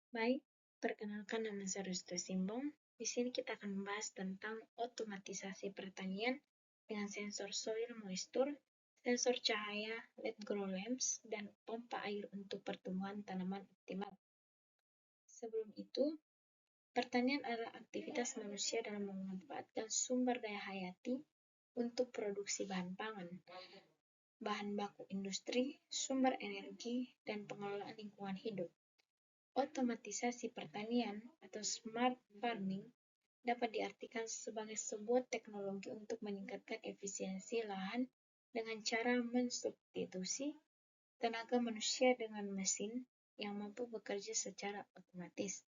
Baik, perkenalkan nama saya Restu Simbong. Di sini kita akan membahas tentang otomatisasi pertanian dengan sensor soil moisture, sensor cahaya, LED grow lamps, dan pompa air untuk pertumbuhan tanaman optimal. Sebelum itu, pertanian adalah aktivitas manusia dalam memanfaatkan sumber daya hayati untuk produksi bahan pangan, bahan baku industri, sumber energi, dan pengelolaan lingkungan hidup. Otomatisasi pertanian atau smart farming dapat diartikan sebagai sebuah teknologi untuk meningkatkan efisiensi lahan dengan cara mensubstitusi tenaga manusia dengan mesin yang mampu bekerja secara otomatis.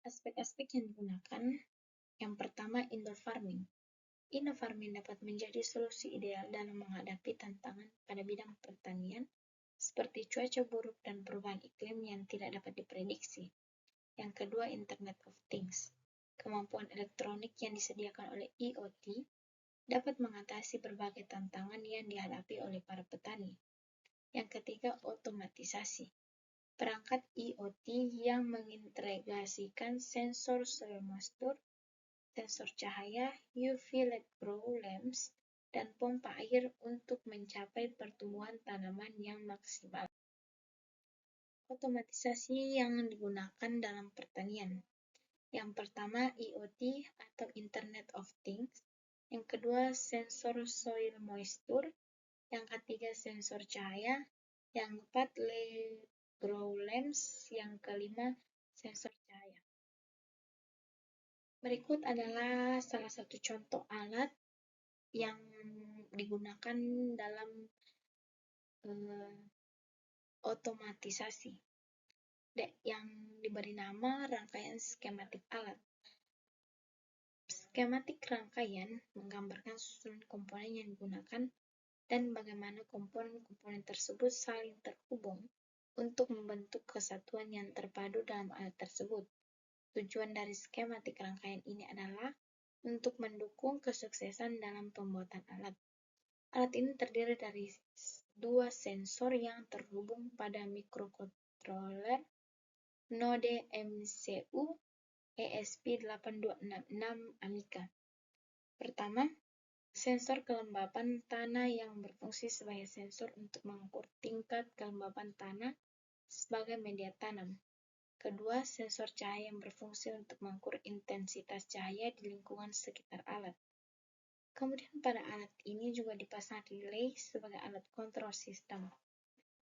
Aspek-aspek yang digunakan, yang pertama indoor farming. Indoor farming dapat menjadi solusi ideal dalam menghadapi tantangan pada bidang pertanian seperti cuaca buruk dan perubahan iklim yang tidak dapat diprediksi. Yang kedua, Internet of Things. Kemampuan elektronik yang disediakan oleh IoT dapat mengatasi berbagai tantangan yang dihadapi oleh para petani. Yang ketiga, otomatisasi. Perangkat IoT yang mengintegrasikan sensor soil moisture, sensor cahaya, UV LED grow lamps, dan pompa air untuk mencapai pertumbuhan tanaman yang maksimal. Otomatisasi yang digunakan dalam pertanian. Yang pertama, IoT atau Internet of Things. Yang kedua, sensor soil moisture. Yang ketiga, sensor cahaya. Yang keempat, LED grow lamps. Yang kelima, sensor cahaya. Berikut adalah salah satu contoh alat yang digunakan dalam otomatisasi yang diberi nama rangkaian skematik alat. Skematik rangkaian menggambarkan susunan komponen yang digunakan dan bagaimana komponen-komponen tersebut saling terhubung untuk membentuk kesatuan yang terpadu dalam alat tersebut. Tujuan dari skematik rangkaian ini adalah untuk mendukung kesuksesan dalam pembuatan alat. Alat ini terdiri dari dua sensor yang terhubung pada microcontroller node MCU ESP8266 Amiga. Pertama, sensor kelembapan tanah yang berfungsi sebagai sensor untuk mengukur tingkat kelembapan tanah sebagai media tanam. Kedua, sensor cahaya yang berfungsi untuk mengukur intensitas cahaya di lingkungan sekitar alat. Kemudian pada alat ini juga dipasang relay sebagai alat kontrol sistem,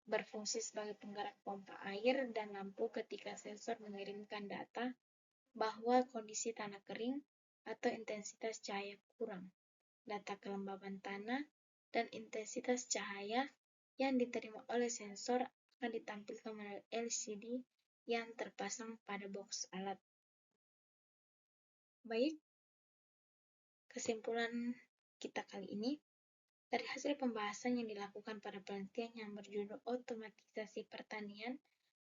berfungsi sebagai penggerak pompa air dan lampu ketika sensor mengirimkan data bahwa kondisi tanah kering atau intensitas cahaya kurang. Data kelembaban tanah dan intensitas cahaya yang diterima oleh sensor akan ditampilkan melalui LCD yang terpasang pada box alat. Baik, kesimpulan kita kali ini, dari hasil pembahasan yang dilakukan pada penelitian yang berjudul otomatisasi pertanian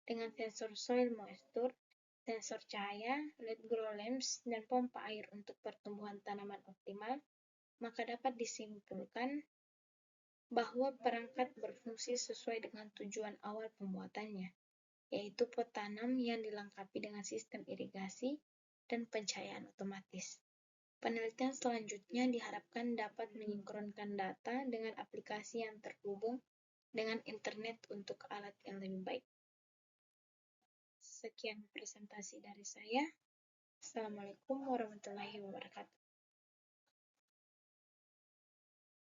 dengan sensor soil moisture, sensor cahaya, LED grow lamps, dan pompa air untuk pertumbuhan tanaman optimal, maka dapat disimpulkan bahwa perangkat berfungsi sesuai dengan tujuan awal pembuatannya, yaitu pot tanam yang dilengkapi dengan sistem irigasi dan pencahayaan otomatis. Penelitian selanjutnya diharapkan dapat menyinkronkan data dengan aplikasi yang terhubung dengan internet untuk alat yang lebih baik. Sekian presentasi dari saya. Assalamualaikum warahmatullahi wabarakatuh.